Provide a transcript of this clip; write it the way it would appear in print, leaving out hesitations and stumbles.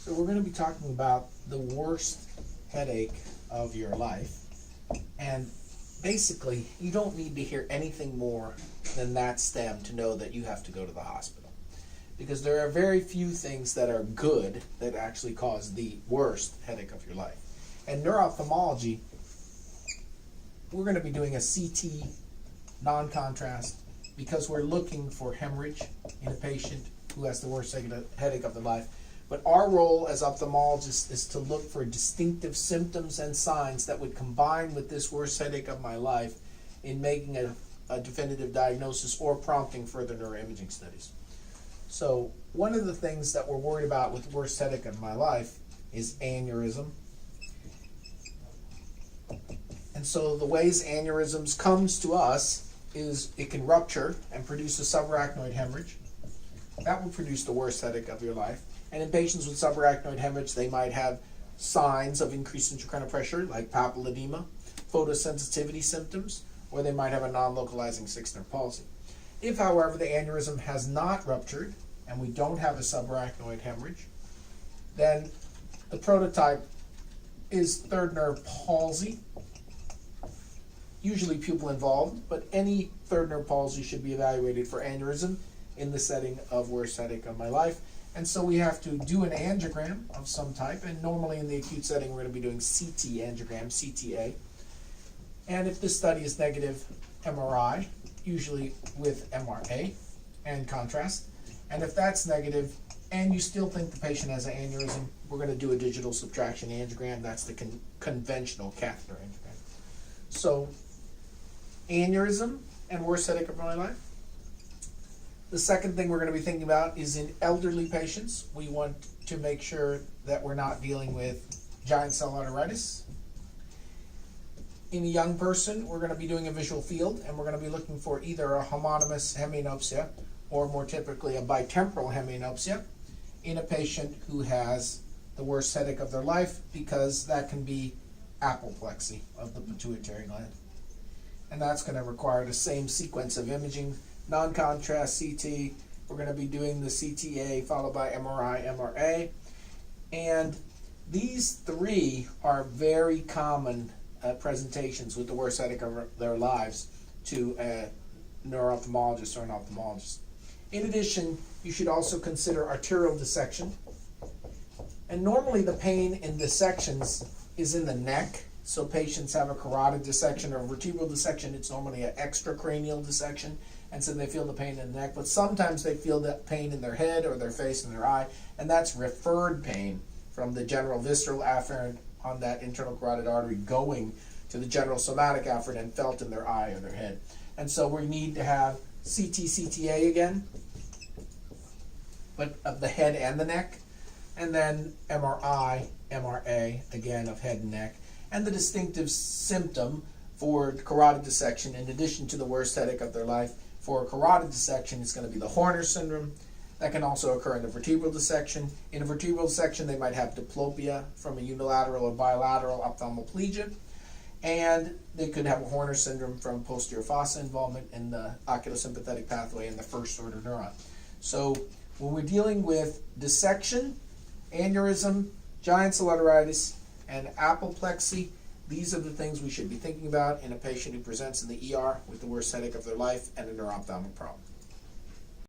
So we're going to be talking about the worst headache of your life. And basically, you don't need to hear anything more than that stem to know that you have to go to the hospital. Because there are very few things that are good that actually cause the worst headache of your life. And neuro-ophthalmology, we're going to be doing a CT non-contrast because we're looking for hemorrhage in a patient who has the worst headache of their life. But our role as ophthalmologists is to look for distinctive symptoms and signs that would combine with this worst headache of my life in making a definitive diagnosis or prompting further neuroimaging studies. So one of the things that we're worried about with worst headache of my life is aneurysm. And so the ways aneurysms comes to us is it can rupture and produce a subarachnoid hemorrhage. That will produce the worst headache of your life. And in patients with subarachnoid hemorrhage, they might have signs of increased intracranial pressure like papilledema, photosensitivity symptoms, or they might have a non-localizing sixth nerve palsy. If, however, the aneurysm has not ruptured and we don't have a subarachnoid hemorrhage, then the prototype is third nerve palsy, usually pupil involved, but any third nerve palsy should be evaluated for aneurysm in the setting of worst headache of my life. And so we have to do an angiogram of some type, and normally in the acute setting we're going to be doing CT angiogram, CTA. And if this study is negative, MRI, usually with MRA and contrast. And if that's negative and you still think the patient has an aneurysm, we're going to do a digital subtraction angiogram. That's the conventional catheter angiogram. So aneurysm and worst headache of my life. The second thing we're going to be thinking about is in elderly patients. We want to make sure that we're not dealing with giant cell arteritis. In a young person, we're going to be doing a visual field, and we're going to be looking for either a homonymous hemianopsia or more typically a bitemporal hemianopsia in a patient who has the worst headache of their life, because that can be apoplexy of the pituitary gland. And that's going to require the same sequence of imaging, non-contrast CT. We're going to be doing the CTA followed by MRI, MRA. And these three are very common presentations with the worst headache of their lives to a neuro-ophthalmologist or an ophthalmologist. In addition, you should also consider arterial dissection. And normally the pain in dissections is in the neck. So patients have a carotid dissection or vertebral dissection. It's normally an extracranial dissection, and so they feel the pain in the neck. But sometimes they feel that pain in their head or their face and their eye, and that's referred pain from the general visceral afferent on that internal carotid artery going to the general somatic afferent and felt in their eye or their head. And so we need to have CT, CTA again, but of the head and the neck, and then MRI, MRA again of head and neck. And the distinctive symptom for carotid dissection, in addition to the worst headache of their life, for a carotid dissection is going to be the Horner syndrome. That can also occur in a vertebral dissection. In a vertebral dissection, they might have diplopia from a unilateral or bilateral ophthalmoplegia. And they could have a Horner syndrome from posterior fossa involvement in the oculosympathetic pathway in the first order neuron. So when we're dealing with dissection, aneurysm, giant cell arteritis, and apoplexy, these are the things we should be thinking about in a patient who presents in the ER with the worst headache of their life and a neuro-ophthalmic problem.